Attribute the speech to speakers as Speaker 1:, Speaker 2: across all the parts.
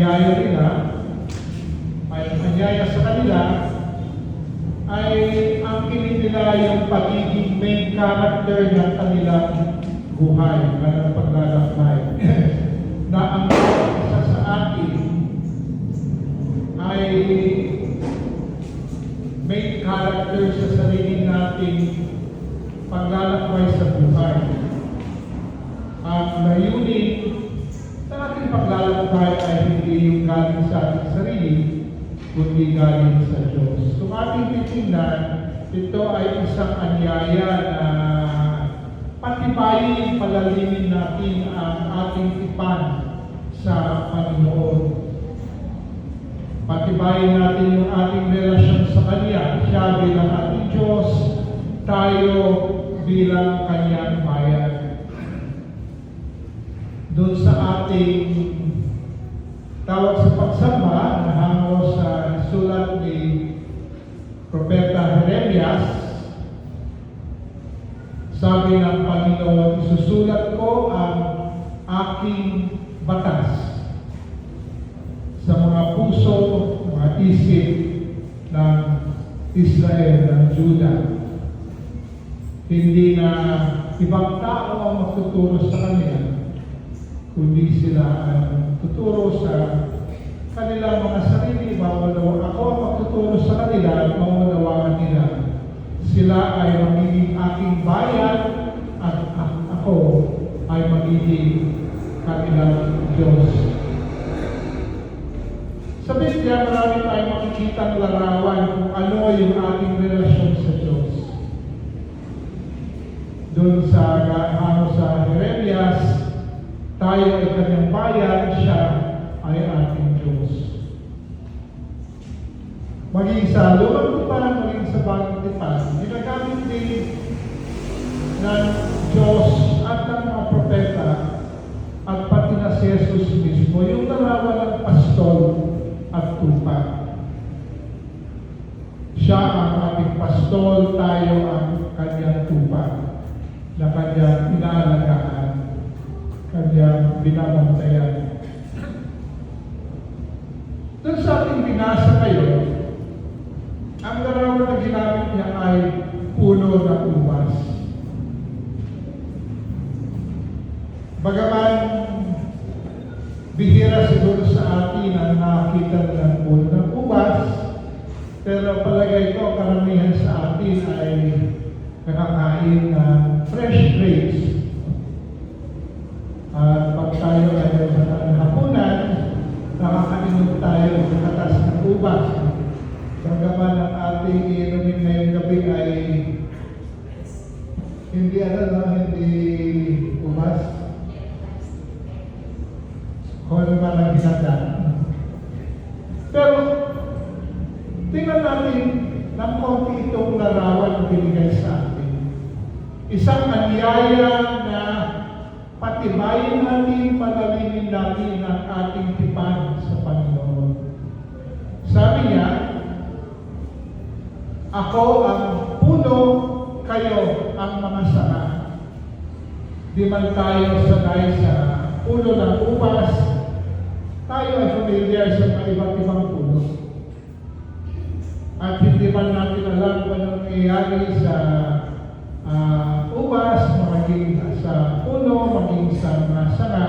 Speaker 1: anyaya nila, ay anyaya sa kanila, ay ang kinig nila yung pagiging main character ng kanilang buhay, kanilang paglalakbay. Na ang isa sa atin ay main character sa sarili nating paglalakbay sa buhay. Ang layunin ng ating paglalakbay ay hindi yung galing sa ating sarili, kundi galing sa Diyos. Kung ating titingnan, ito ay isang anyaya na patibayin, palalimin natin ang ating tipan sa Panginoon. Patibayin natin yung ating relasyon sa Kanya. Siya bilang ating Diyos, tayo bilang Kanyang bayan. Doon sa ating tawag sa pagsamba na hango sa sulat ni Propeta Jeremias, sabi ng Panginoon, isusulat ko ang aking batas sa mga puso, mga isip ng Israel, ng Juda. Hindi na ibang tao ang magtuturo sa kanila, kundi sila ang tuturo sa kanilang mga sarili, mauunawaan. Ako ang magtuturo sa kanila, maunawaan nila. Sila ay magiging aking bayan at ako ay magiging kanilang Diyos. Sa Biblia, marami tayong makikitang larawan kung ano yung ating relasyon sa Diyos. Doon sa hango sa Jeremias, tayo ay kanyang bayan, siya ay ating Diyos. Maging sa lumang tipan, maging sa bagong tipan, ginagamit din ng Diyos at ng mga propeta at pati na si Jesus mismo yung larawan ng pastol at tupa. Siya ang ating pastol, tayo ang kanyang tupa na kanyang inaalagaan, kanyang binabantayan. Doon sa ating binasa ngayon, ang larawan na ginamit niya ay puno ng ubas. Bagaman bihira siguro sa atin ang nakakita ng puno ng ubas, pero palagay ko karamihan sa atin ay nakakain ng fresh grapes. At pag tayo ay ng hapunan, nakakainom tayo ng katas ng ubas. Bagaman ang ating inumin ngayong gabi ay hindi hindi ubas. Kung ano man ang hinanda. Pero, tingnan natin ng konti itong larawan na binigay sa atin. Isang anyaya na patibayin natin, palalimin natin ang ating tipan sa Panginoon. Sabi niya, ako ang puno, kayo ang mga sanga. Di man tayo sanay sa puno ng ubas, tayo ay familiar sa mga iba't ibang puno. At hindi man natin alam kung anong nangyayari sa ubas, maging sa puno, maging sa mga sanga.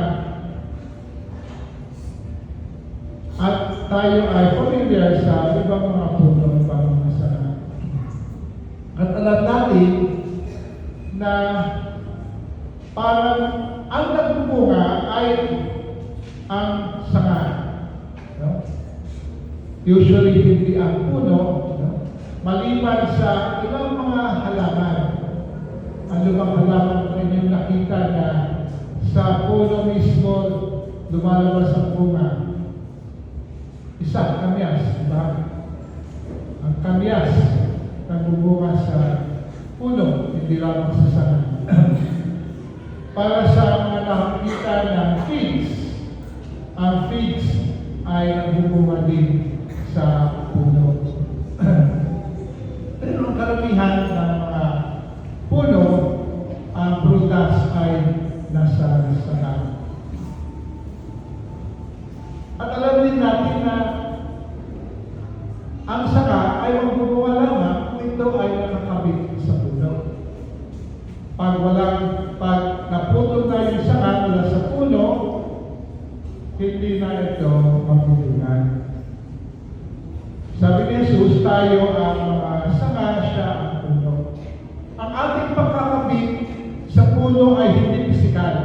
Speaker 1: At tayo ay familiar sa ibang mga puno, ibang mga sanga. At alam natin na parang ang nagbubunga ay ang sanga. No? Usually hindi ang puno, no? Maliban sa ibang mga halaman. Ano bang halaman na inyong nakita na sa puno mismo lumalabas ang bunga? Isa, kamyas, diba? Ang kamyas nagbubunga sa puno, hindi lamang sa sanga. Para sa mga nakikita ng figs, ang figs ay nagbubunga din sa puno. Pero ang karamihan ng mga puno, ang prutas ay nasa sanga. At alam din natin na ang saka ay magbubunga lamang kung ito ay nakakabit sa puno. Pag naputol na yung saka mula sa puno, hindi na ito magbubunga. Sabi ni Jesus, tayo ang mga sanga, siya ang puno. Ang ating pagkakabit sa puno ay hindi pisikal.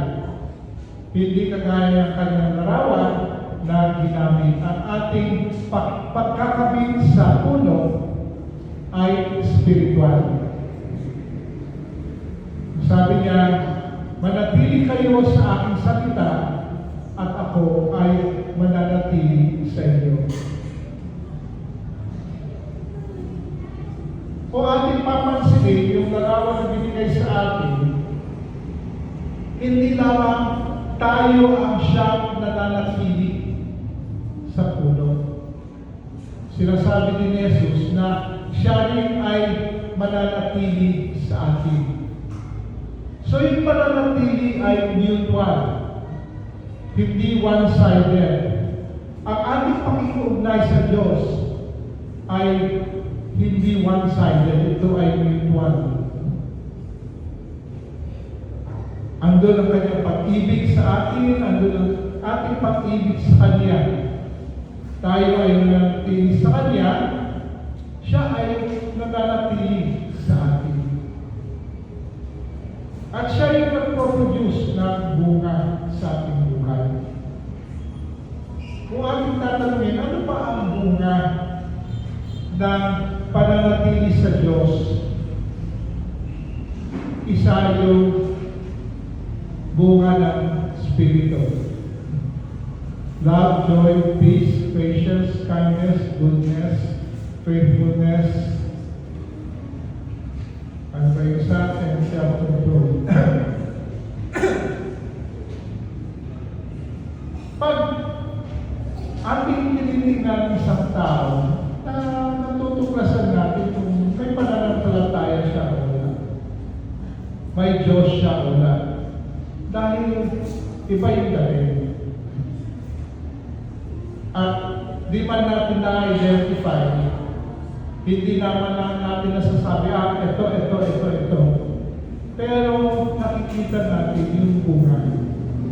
Speaker 1: Hindi kagaya ng kanyang larawan na ginamit. Ang ating pagkakabit sa puno ay spiritual. Sabi niya, manatili kayo sa aking salita at ako ay mananatili sa inyo. Kung ating papansinin yung larawan na binigay sa atin, hindi lamang tayo ang siyang nananatili sa puno. Sinasabi din ni Jesus na siya rin ay mananatili sa atin. So yung pananatili ay mutual, hindi one-sided. Ang ating pakikiugnay sa Diyos ay hindi one-sided, ito ay mutual. Andun ang kanyang pag-ibig sa atin, andun ang ating pag-ibig sa Kanya. Tayo ay nananatili sa Kanya, siya ay nananatili sa atin. At siya yung nagproduce ng bunga sa ating buhay. Kung ating tatanungin, ano pa ang bunga ng pananatili sa Diyos? Isa yung bunga ng Espiritu. Love, joy, peace, patience, kindness, goodness, faithfulness, and sa and self-control. Pag ating tinitingnan ng isang tao, na natutuklasan natin kung may pananampalataya siya o wala. May Diyos siya o wala. Dahil iba yung dating. At di man natin na-identify, hindi naman lang natin nasasabi, ito. Pero nakikita natin yung bunga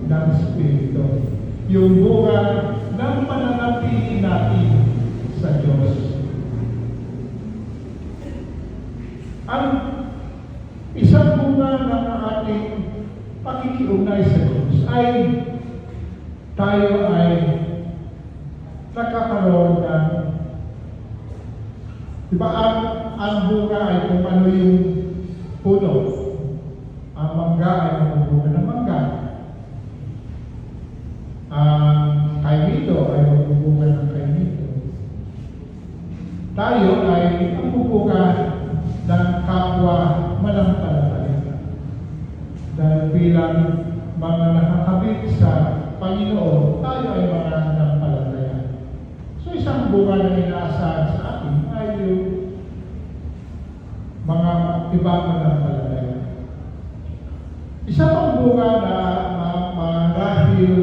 Speaker 1: ng Espiritu. Yung bunga ng pananatili natin sa Diyos. Ang isang bunga ng ating pakikiugnay sa Diyos ay tayo ay nakakaroon ng, diba ang bunga ay kung ano yung puno. Ang mangga ay ang bunga ng mangga. Ang kainito ay ang bunga ng kainito. Tayo ay ang bunga ng kapwa manampalataya. Dahil bilang mga nakakabit sa Panginoon, tayo ay mga manampalataya. So isang bunga na inaasahan sa atin ay yung mga ibang manampalataya. Isa pang bunga na marahil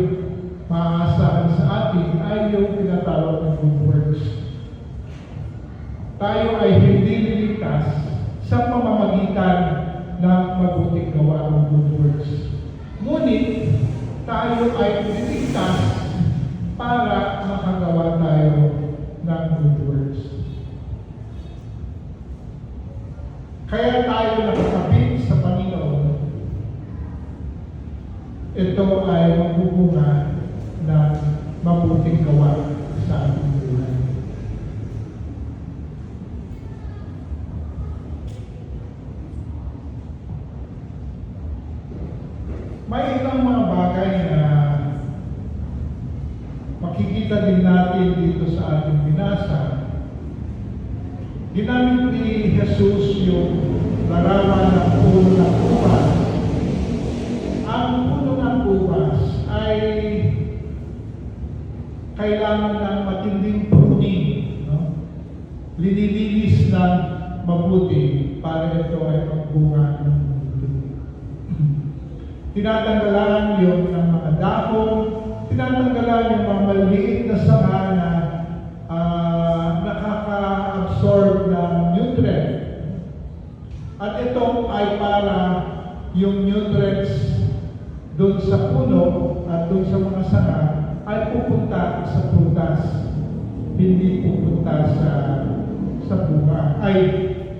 Speaker 1: maaasahan sa atin ay yung tinatawag ng good works. Tayo ay hindi liligtas sa pamamagitan ng mabuting gawa ng good works. Ngunit, tayo ay liligtas para makagawa tayo ng good works. Kaya tayo nakakabit sa Panginoon, ito ay magbubunga ng mabuting gawa sa ating buhay. May ilang mga bagay na makikita din natin dito sa ating binasa. Ginamit ni Jesus yung larawan ng puno ng ubas. Ang puno ng ubas ay kailangan ng matinding pruning, no? Linilinis ng mabuti para ito ay magbunga ng mabuti. Tinatanggalan yung ng mga dahon, tinatanggalan yung mga maliit na sanga na nakaka-absorb ng nutrient. At ito ay para yung nutrients doon sa puno at doon sa mga sanga ay pupunta sa prutas, hindi pupunta sa bunga, ay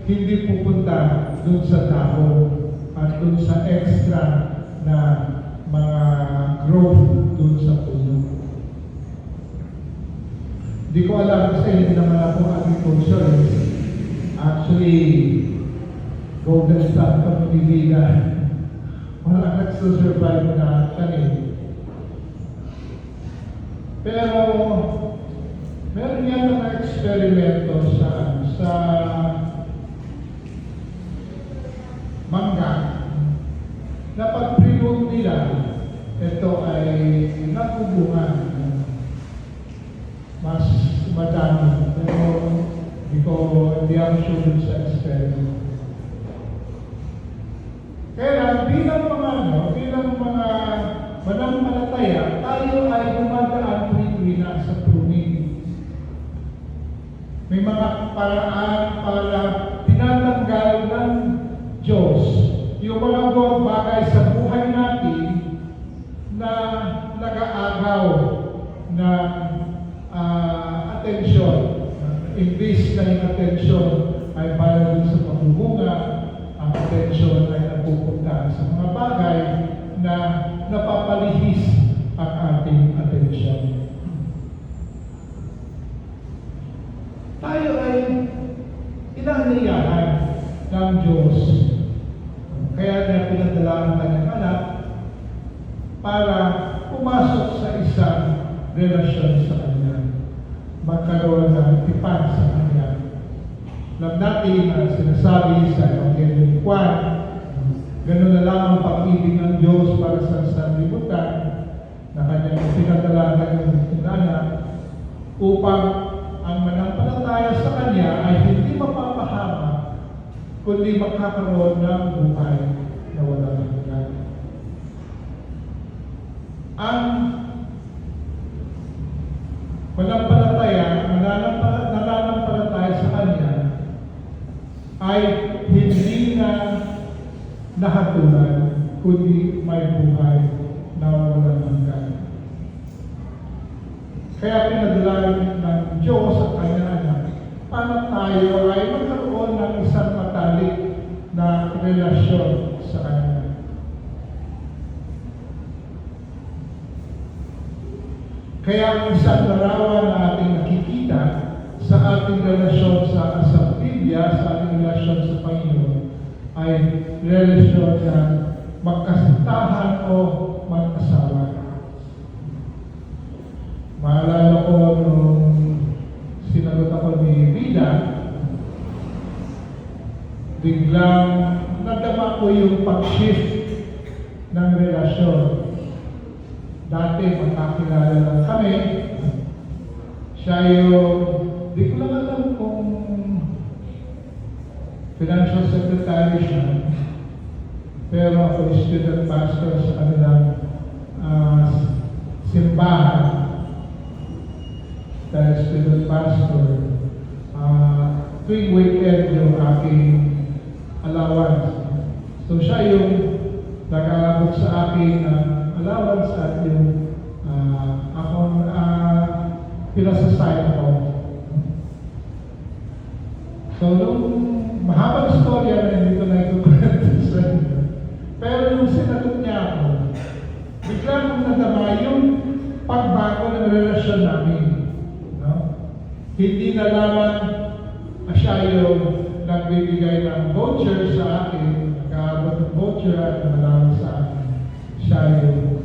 Speaker 1: hindi pupunta doon sa dahon at doon sa extra na mga growth doon sa puno. Hindi ko alam kasi hindi naman ako agriculture. Actually, golden star kami ni Vida. Wala nagsusurvive na tanim. Pero, meron yan na eksperimento sa mangga na pag pruned nila, ito ay nakubungan mas madami. Pero hindi ako sure dun sa experiment. Kaya bilang mga manampalataya, tayo ay dumadaan tuwing-tuwing sa pruning. May mga paraan para tinatanggal ng Diyos yung mga bagay sa buhay natin na nag-aagaw ng atensyon. Imbis na yung atensyon ay para dun sa pagbubunga, ang atensyon ay napupunta sa mga bagay na napapalihis ang ating atensyon. Tayo ay inaaniyahan ng Diyos. Kaya niya pinadala ang kanyang anak para pumasok sa isang relasyon sa Kanya. Magkaroon ng tipan sa Kanya. Alam natin ang sinasabi sa Evangelyo ni Juan, gano'n na lang ang pag-ibig ng Diyos para sa sanlibutan na Kanyang pinadala ng anak upang ang manampalataya sa Kanya ay hindi mapapahamak kundi magkakaroon ng buhay na walang hanggan. Ang nananampalataya sa Kanya ay hindi na nahatulan, kundi may buhay na walang hanggan. Kaya pinadala ng Diyos ang Kanyang anak para tayo ay magkaroon ng isang matalik na relasyon sa Kanya. Kaya ang isang larawan na ating nakikita sa ating relasyon sa Biblia, sa ating relasyon sa Panginoon, ay relasyon na magkasintahan o mag-asawa. Maalala ko nung sinagot ako ni Vida, biglang nadama ko yung pag-shift ng relasyon. Dati magkakilala lang kami. Siya yung, di ko lang alam kung financial secretary siya. Pero ako student pastor sa kanilang simbahan. Dahil student pastor, tuwing weekend yung aking allowance. So siya yung nag-aabot sa akin ng allowance at yung akong pinasasayang ako. So nung mahabang storya na hindi ko na itukwento sa inyo. Pero nung sinagot niya ako, bigla kong nadama yung pagbago ng relasyon namin. Hindi na lamang siya yung nagbibigay ng voucher sa akin, nag-aabot ng voucher at nalang sa akin. Siya yung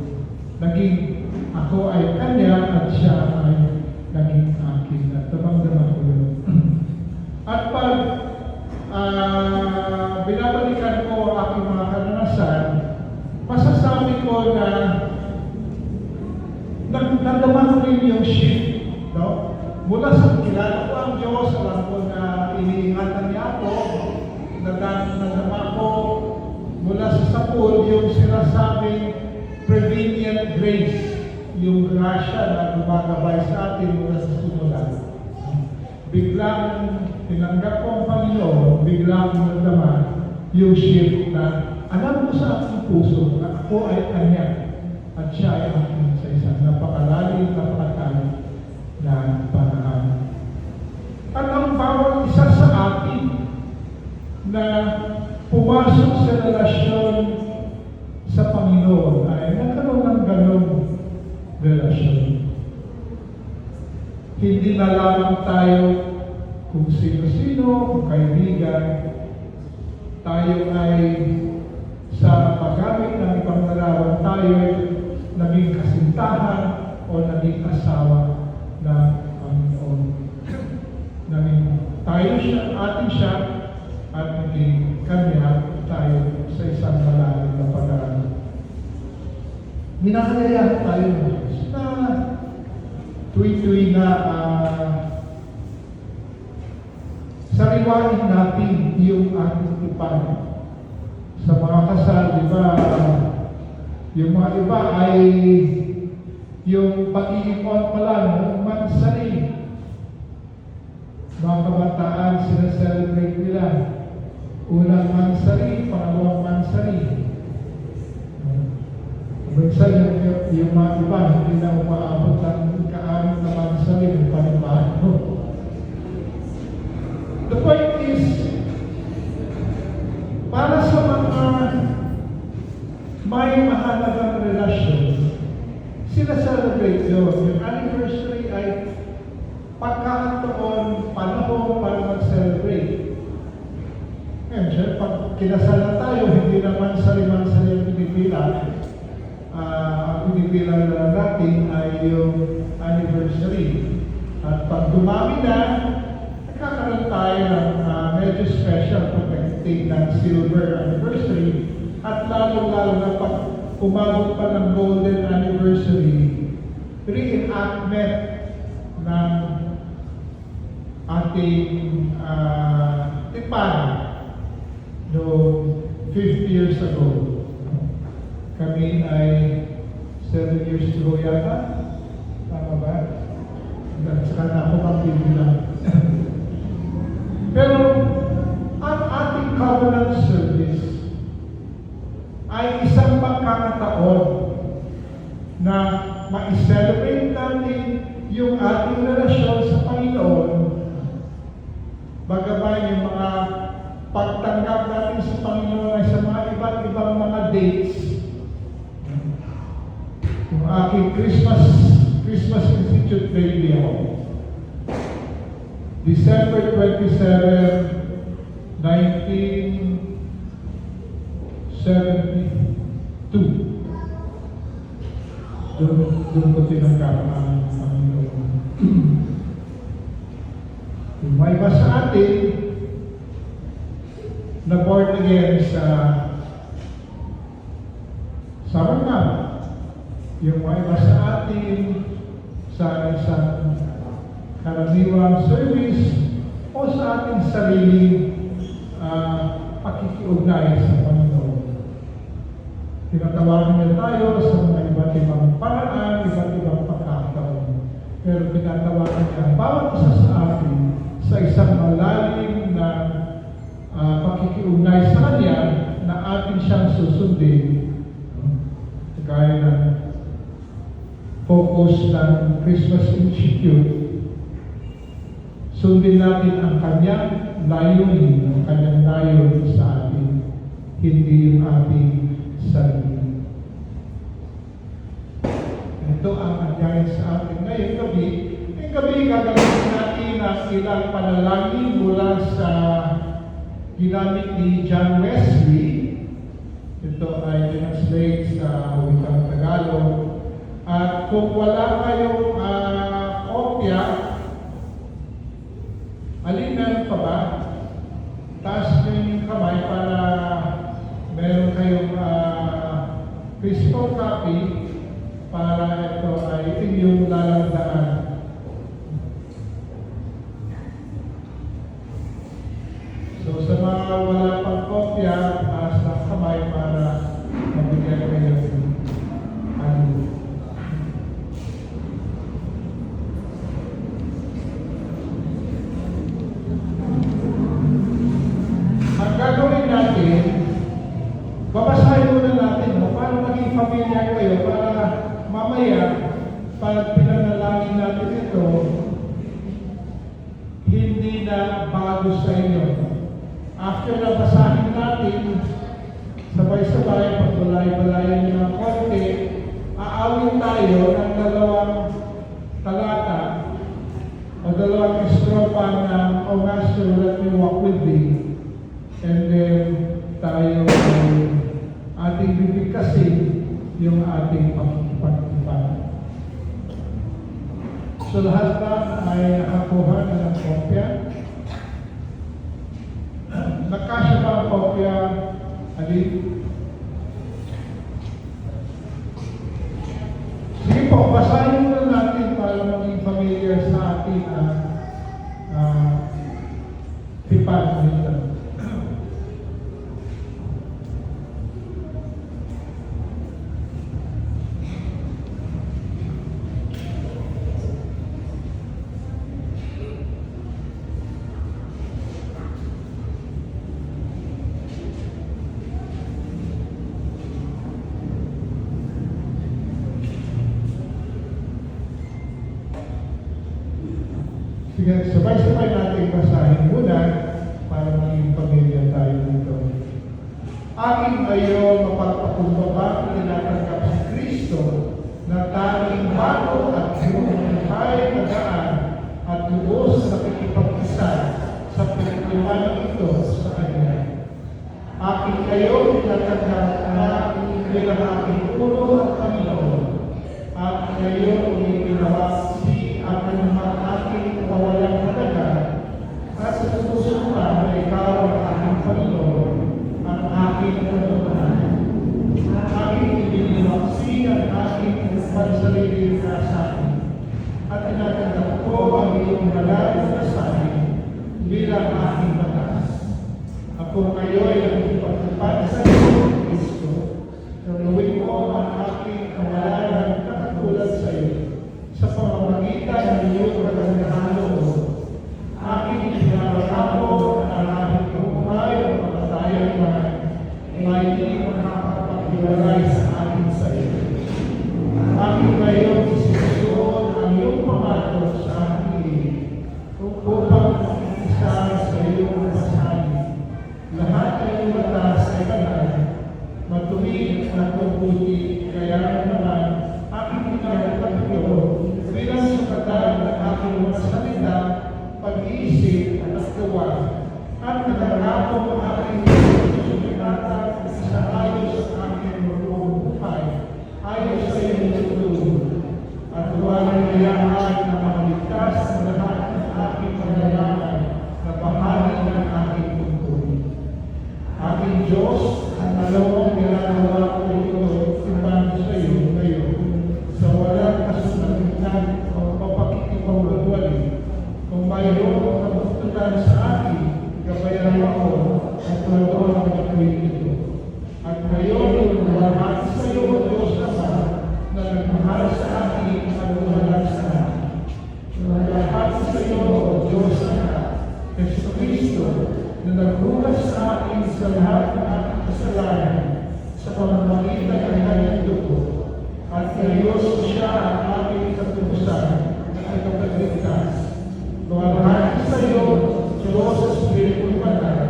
Speaker 1: naging ako ay kanya at siya ay naging akin. At damang-damang ko yun. At pag binabalikan ko aking mga karanasan, masasabi ko na nagdamang ko rin yung shift. No? Mula sa kilala ko ang Diyos, alam ko na iniingatan niya ako, nadama ko mula sa sapul yung sinasabing prevenient grace. yung grasya na gumagabay sa atin mula sa simulan. Biglang tinanggap ko ang Panginoon, biglang nagdaman yung shift na alam ko sa aking puso na ako ay Kanya at siya ay aking sa isang napakalalim, napakatalim na paraan. At ang bawat isa sa atin na pumasok sa relasyon sa Panginoon ay nagkaroon ng ganong relasyon. Hindi na lamang tayo kung sino-sino, kung kaibigan, tayo ay sa paggamit ng ibang larawan tayo ay naging kasintahan o naging asawa ng Panginoon. Naging tayo siya, atin siya, at naging Kanya tayo sa isang malalim na pag-aaral. Minahalayan tayo na tuwi-tuwi na sariwain natin yung ating ipan. Sa mga kasal, di ba, yung mga iba ay yung pag-iipon pa lang ng mansari. Mga kabataan, sinaselebrate nila. Unang mansari, pangalawang mansari. Minsan yung mga iba, hindi na umaabot ng ika-anim na mansari ng panibago. The point is, para sa mga may mahalagang relasyon, sila celebrate yun. Yung anniversary ay pagkakataon, panahon para mag-celebrate. Ngayon, syempre, pag kinasal na tayo, hindi naman sari-mansari ang pinipila. Ang pinipila na natin ay yung anniversary. At pag dumami na, nagkakaroon tayo ng medyo special pag-take ng silver anniversary. At lalo-lalo na pag umabot pa ng golden anniversary, reenactment ng ating tipan noong 50 years ago. Kami ay 7 years ago yata. Tama ba? At saka na ako magbibilang. Pero ang ating covenant service ay isang pagkakataon na ma-celebrate natin yung ating relasyon sa Panginoon, bagabay yung mga pagtanggap natin sa Panginoon ay sa mga iba't ibang mga dates. Yung aking Christmas Institute baby ako. December 27, 1972. Doon ko tinanggap ang Panginoon. Yung may iba sa atin na born again sa Sarangan. Yung may iba sa atin sa isang karaniwang service o sa ating sariling pakikiugnay sa Panginoon. Tinatawagan niya tayo sa mga iba't ibang paraan, iba't ibang pagkakataon. Pero tinatawagan niya ang bawat isa sa atin sa isang malalim na pakikiugnay sa Kanya na atin siyang susundin. Kaya ng focus ng Christmas Institute, sundin natin ang Kanyang layunin, ang Kanyang layon sa atin, hindi yung ating sarili. Ito ang agaya sa atin ngayong gabi. Ngayong gabi, gagamitin natin ang ilang panalangin mula sa ginamit ni John Wesley. Ito ay translate sa wikang Tagalog. At kung wala kayong kopya, alin meron pa ba? Taas nyo yung kamay para meron kayong physical copy para ito ay inyong lalandaan. So sa mga wala pang kopya, taas ng kamay para mabigyan kayo ng pinanalangin natin ito, hindi na bago sa inyo. After na basahin natin, sabay-sabay, pagbalay-balayan nyo ng konti, aawin tayo ng dalawang talata o dalawang estropa ng O Master, let me walk with thee. And then, tayo ay ating bibigkasin yung ating pagpapagpapag. So lahat na ay nakakuha na ng kopya. Nakasya ba ang kopya? Alin? Sige po, basahin muna natin para maging familiar sa ating tipan nito. Sige, sabay-sabay natin basahin muna para maging pamilya tayo dito. Aking ayo mapagpakumbaba na tinatanggap si Kristo na tanging bago at buhay na daan at lubos na nakikipag-isa sa pinagluman ito sa Kanya. Aking ayo tinatanggap na bilang aking ulo at Panginoon. Aking ayo umiinawasi ang anumang aking kawalang halaga at sa puso pa na ikaw ang aking Panginoon, ang aking katotohanan. Aking ibiniwaksi ang aking pansarili na sa akin at tinatanggap ko ang iyong malalim na sa akin bilang aking batas. Ako kayo ay nagpagtupad sa iyo, Kristo, gawin mo ang aking kamalayan na katulad sa iyo sa pamamagitan ng iyong kagandahan loob. Aking pinararako na aking buhay o pagkatayan man ay hindi mo nakakapaghiwalay sa akin sa iyo. Aking ngayon isinusuot ang iyong pamato sa aking upang isa sa iyong basahin. Lahat ng iyong batas ay banal, matuwid at mabuti, kaya naman aking pinararako bilang sukatan ng aking mga salita, pag-iisip at gawa, at nagangako ang aking susunatan sa ayos sa aking buong buhay, ayos sa iyong tutulong, at tuwanan nilahan na makaligtas sa lahat ng aking paglalangan na bahagi ng aking tungkulin. Aking Diyos, ang dalawang ginagawa ko ito timbang sa iyo ngayon, sa walang kasunalitan o papakikipagwalwali. Kung mayroong kabututan sa akin, gabayan ako at nagawin ang gagawin ito. At ngayon, lahat sa iyo, Diyos Ama, na nagmahal sa akin at umalag sa akin. Lahat sa iyo, Diyos Ama, Yesu Kristo, na naghugas sa akin sa lahat ng aking kasalanan sa pamamagitan ng kanyang dugo. At ayos siya ang aking katubusan at ikapagligtas. Luwalhati sa iyo, Diyos sa Espiritu Banal,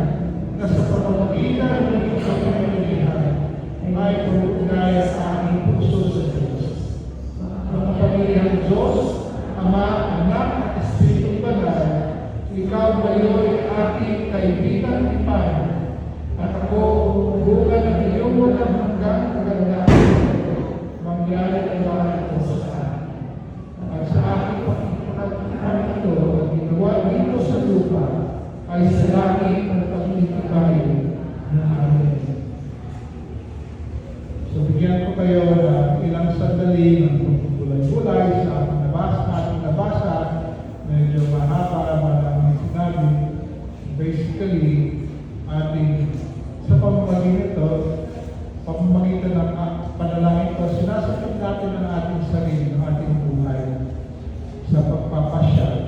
Speaker 1: na sa pamamagitan ng iyong kapangyarihan ay pumugnay sa aking puso sa Diyos. Ang kapangyarihan Diyos, Ama, Anak at Espiritu Banal, ikaw ngayon ay aking kaibigan tipan, at ako bukan ng iyong walang hanggang kagandahan. Mangyari ang bahay ko sa akin. At sa aking pagkakataon ito, ang ginawa dito sa lupa, ay sa langit ang pagtitibayo na amin. So, bigyan ko kayo ng ilang sandali ng pagpulay-bulay sa ating nabasa. Medyo mahaba, maraming sinabi. Basically, ating sa pamamagitan ito, pamamagitan ng panalangin ito, sinasakit natin ang ating sarili, ang ating buhay sa pagpapasya